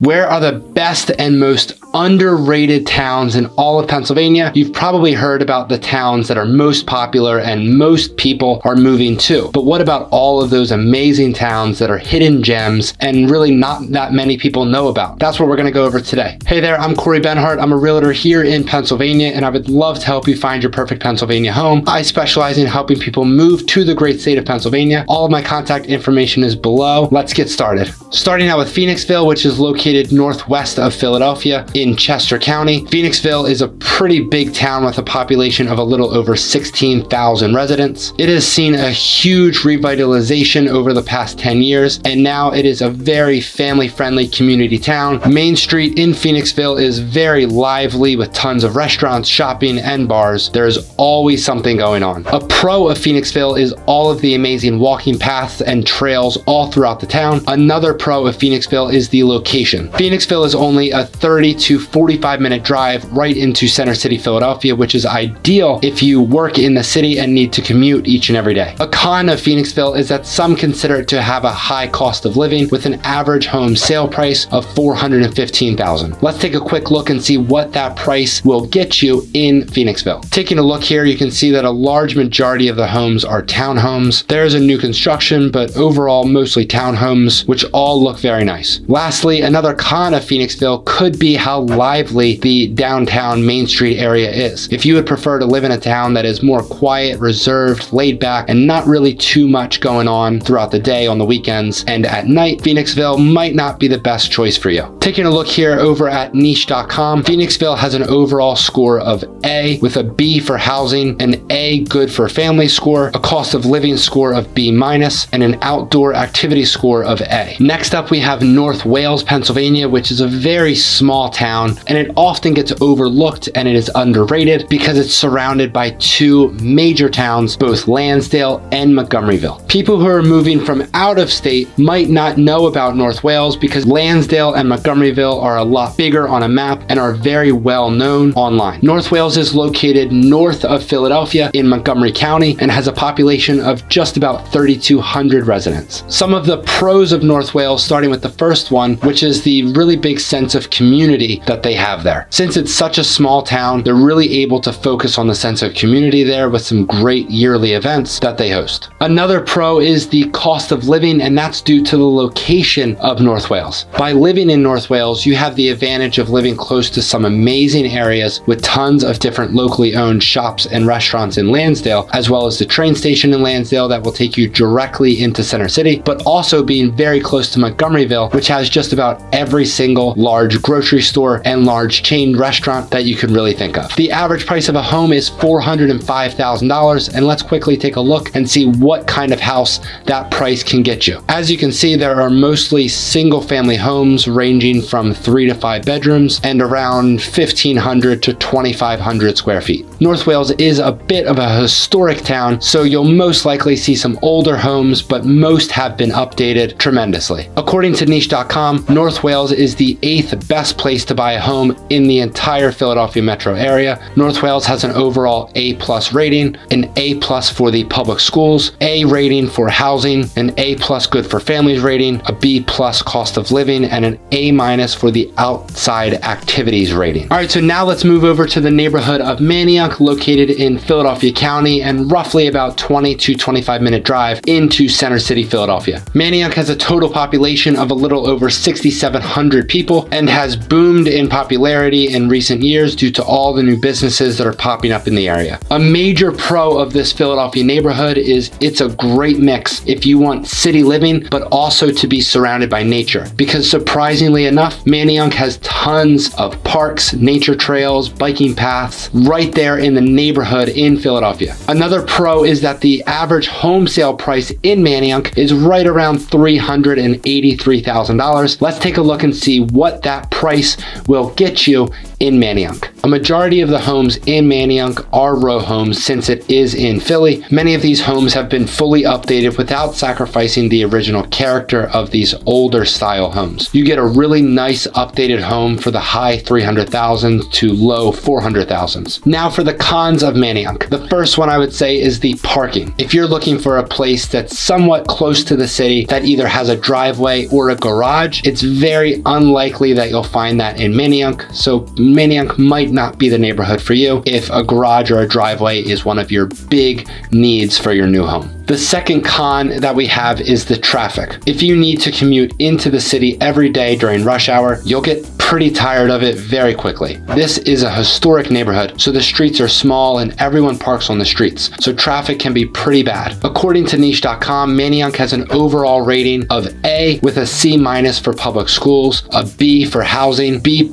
Where are the best and most underrated towns in all of Pennsylvania? You've probably heard about the towns that are most popular and most people are moving to. But what about all of those amazing towns that are hidden gems and really not that many people know about? That's what we're gonna go over today. Hey there, I'm Corey Benhart. I'm a realtor here in Pennsylvania, and I would love to help you find your perfect Pennsylvania home. I specialize in helping people move to the great state of Pennsylvania. All of my contact information is below. Let's get started. Starting out with Phoenixville, which is located northwest of Philadelphia in Chester County. Phoenixville is a pretty big town with a population of a little over 16,000 residents. It has seen a huge revitalization over the past 10 years, and now it is a very family-friendly community town. Main Street in Phoenixville is very lively with tons of restaurants, shopping, and bars. There's always something going on. A pro of Phoenixville is all of the amazing walking paths and trails all throughout the town. Another pro of Phoenixville is the location. Phoenixville is only a 30 to 45 minute drive right into Center City, Philadelphia, which is ideal if you work in the city and need to commute each and every day. A con of Phoenixville is that some consider it to have a high cost of living with an average home sale price of $415,000. Let's take a quick look and see what that price will get you in Phoenixville. Taking a look here, you can see that a large majority of the homes are townhomes. There is a new construction, but overall mostly townhomes, which all look very nice. Lastly, another con of Phoenixville could be how lively the downtown Main Street area is. If you would prefer to live in a town that is more quiet, reserved, laid back, and not really too much going on throughout the day, on the weekends, and at night, Phoenixville might not be the best choice for you. Taking a look here over at niche.com, Phoenixville has an overall score of A with a B for housing, an A good for family score, a cost of living score of B minus, and an outdoor activity score of A. Next up, we have North Wales, Pennsylvania, which is a very small town, and it often gets overlooked and it is underrated because it's surrounded by two major towns, both Lansdale and Montgomeryville. People who are moving from out of state might not know about North Wales because Lansdale and Montgomeryville are a lot bigger on a map and are very well known online. North Wales is located north of Philadelphia in Montgomery County and has a population of just about 3,200 residents. Some of the pros of North Wales, starting with the first one, which is the really big sense of community that they have there. Since it's such a small town, they're really able to focus on the sense of community there with some great yearly events that they host. Another pro is the cost of living, and that's due to the location of North Wales. By living in North Wales, you have the advantage of living close to some amazing areas with tons of different locally owned shops and restaurants in Lansdale, as well as the train station in Lansdale that will take you directly into Center City, but also being very close to Montgomeryville, which has just about every single large grocery store and large chain restaurant that you could really think of. The average price of a home is $405,000, and let's quickly take a look and see what kind of house that price can get you. As you can see, there are mostly single family homes ranging from 3 to 5 bedrooms and around 1,500 to 2,500 square feet. North Wales is a bit of a historic town, so you'll most likely see some older homes, but most have been updated tremendously. According to niche.com, North Wales is the 8th best place to buy a home in the entire Philadelphia metro area. North Wales has an overall A+ rating, an A+ for the public schools, A rating for housing, an A+ good for families rating, a B+ cost of living, and an A- for the outside activities rating. All right, so now let's move over to the neighborhood of Manayunk, located in Philadelphia County and roughly about 20 to 25 minute drive into Center City, Philadelphia. Manayunk has a total population of a little over 6,700 people and has boomed in popularity in recent years due to all the new businesses that are popping up in the area. A major pro of this Philadelphia neighborhood is it's a great mix if you want city living, but also to be surrounded by nature. Because surprisingly enough, Manayunk has tons of parks, nature trails, biking paths right there in the neighborhood in Philadelphia. Another pro is that the average home sale price in Manayunk is right around $383,000. Let's take a look and see what that price will get you in Manayunk. A majority of the homes in Manayunk are row homes since it is in Philly. Many of these homes have been fully updated without sacrificing the original character of these older style homes. You get a really nice updated home for the high 300,000s to low 400,000s. Now for the cons of Manayunk. The first one I would say is the parking. If you're looking for a place that's somewhat close to the city that either has a driveway or a garage, it's very unlikely that you'll find that in Manayunk. So Manayunk might not be the neighborhood for you if a garage or a driveway is one of your big needs for your new home. The second con that we have is the traffic. If you need to commute into the city every day during rush hour, you'll get pretty tired of it very quickly. This is a historic neighborhood, so the streets are small and everyone parks on the streets, so traffic can be pretty bad. According to niche.com, Manayunk has an overall rating of A with a C- for public schools, a B for housing, B+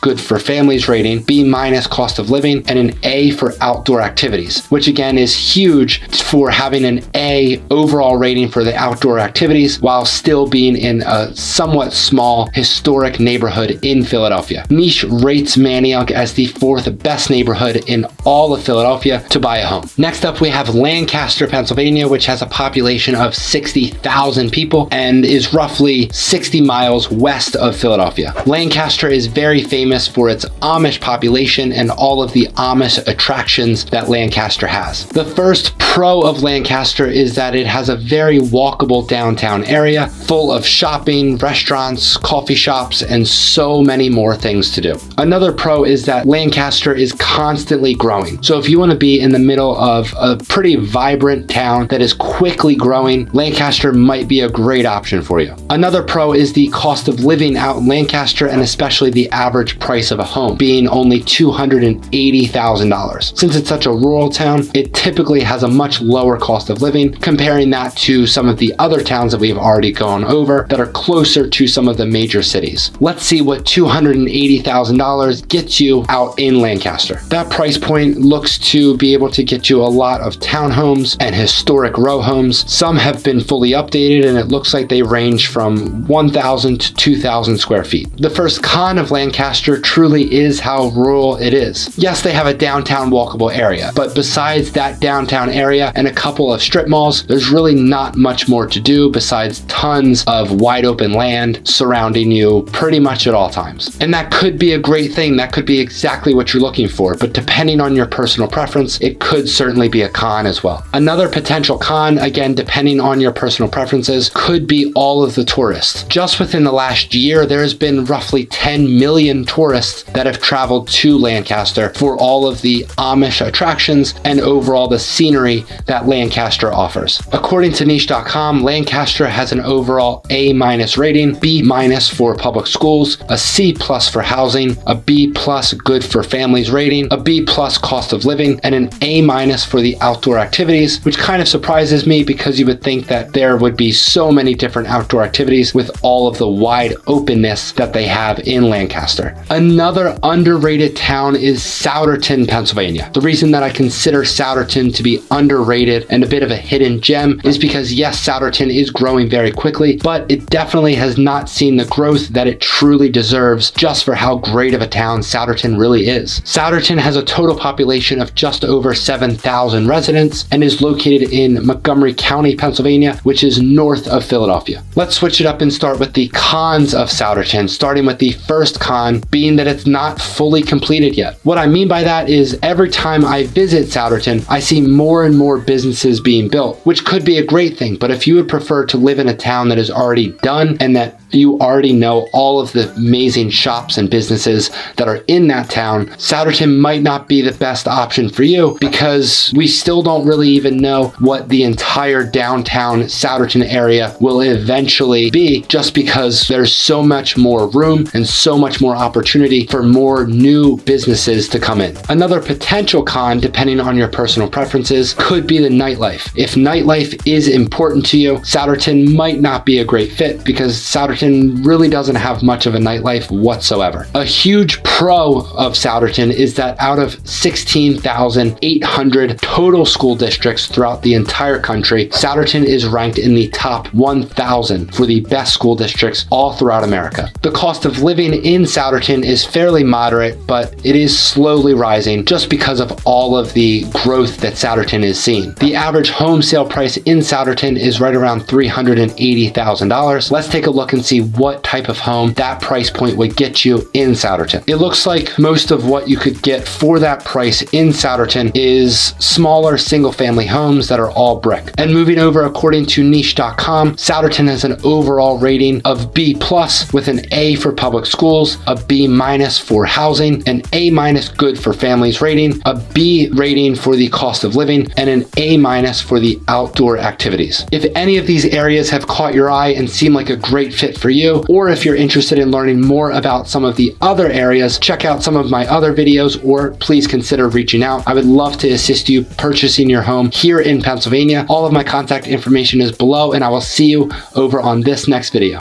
good for families rating, B- cost of living, and an A for outdoor activities, which again is huge for having an A overall rating for the outdoor activities while still being in a somewhat small historic neighborhood in Philadelphia. Niche rates Manayunk as the 4th best neighborhood in all of Philadelphia to buy a home. Next up, we have Lancaster, Pennsylvania, which has a population of 60,000 people and is roughly 60 miles west of Philadelphia. Lancaster is very famous for its Amish population and all of the Amish attractions that Lancaster has. The first pro of Lancaster is that it has a very walkable downtown area full of shopping, restaurants, coffee shops, and so many more things to do. Another pro is that Lancaster is constantly growing. So if you want to be in the middle of a pretty vibrant town that is quickly growing, Lancaster might be a great option for you. Another pro is the cost of living out in Lancaster, and especially the average price of a home being only $280,000. Since it's such a rural town, it typically has a much lower cost of living, comparing that to some of the other towns that we've already gone over that are closer to some of the major cities. Let's see what $280,000 gets you out in Lancaster. That price point looks to be able to get you a lot of townhomes and historic row homes. Some have been fully updated and it looks like they range from 1,000 to 2,000 square feet. The first con of Lancaster truly is how rural it is. Yes, they have a downtown walkable area, but besides that downtown area and a couple of strip malls, there's really not much more to do besides tons of wide open land surrounding you pretty much at all times. And that could be a great thing. That could be exactly what you're looking for, but depending on your personal preference, it could certainly be a con as well. Another potential con, again, depending on your personal preferences, could be all of the tourists. Just within the last year, there has been roughly 10 million tourists that have traveled to Lancaster for all of the Amish attractions and overall the scenery that Lancaster offers. According to niche.com, Lancaster has an overall A- rating, B- for public schools, a C+ for housing, a B+ good for families rating, a B+ cost of living, and an A- for the outdoor activities, which kind of surprises me because you would think that there would be so many different outdoor activities with all of the wide openness that they have in Lancaster. Another underrated town is Souderton, Pennsylvania. The reason that I consider Souderton to be underrated and a bit of a hidden gem is because yes, Souderton is growing very quickly, but it definitely has not seen the growth that it truly deserves just for how great of a town Souderton really is. Souderton has a total population of just over 7,000 residents and is located in Montgomery County, Pennsylvania, which is north of Philadelphia. Let's switch it up and start with the cons of Souderton, starting with the first con being that it's not fully completed yet. What I mean by that is every time I visit Souderton, I see more and more businesses being built, which could be a great thing, but if you would prefer to live in a town that is already done and that you already know all of the amazing shops and businesses that are in that town, Souderton might not be the best option for you because we still don't really even know what the entire downtown Souderton area will eventually be, just because there's so much more room and so much more opportunity for more new businesses to come in. Another potential con, depending on your personal preferences, could be the nightlife. If nightlife is important to you, Souderton might not be a great fit because Souderton Souderton really doesn't have much of a nightlife whatsoever. A huge pro of Souderton is that out of 16,800 total school districts throughout the entire country, Souderton is ranked in the top 1,000 for the best school districts all throughout America. The cost of living in Souderton is fairly moderate, but it is slowly rising just because of all of the growth that Souderton is seeing. The average home sale price in Souderton is right around $380,000. Let's take a look and see what type of home that price point would get you in Souderton. It looks like most of what you could get for that price in Souderton is smaller single-family homes that are all brick. And moving over, according to niche.com, Souderton has an overall rating of B+ with an A for public schools, a B- for housing, an A- good for families rating, a B rating for the cost of living, and an A- for the outdoor activities. If any of these areas have caught your eye and seem like a great fit for you, or if you're interested in learning more about some of the other areas, check out some of my other videos, or please consider reaching out. I would love to assist you purchasing your home here in Pennsylvania. All of my contact information is below, and I will see you over on this next video.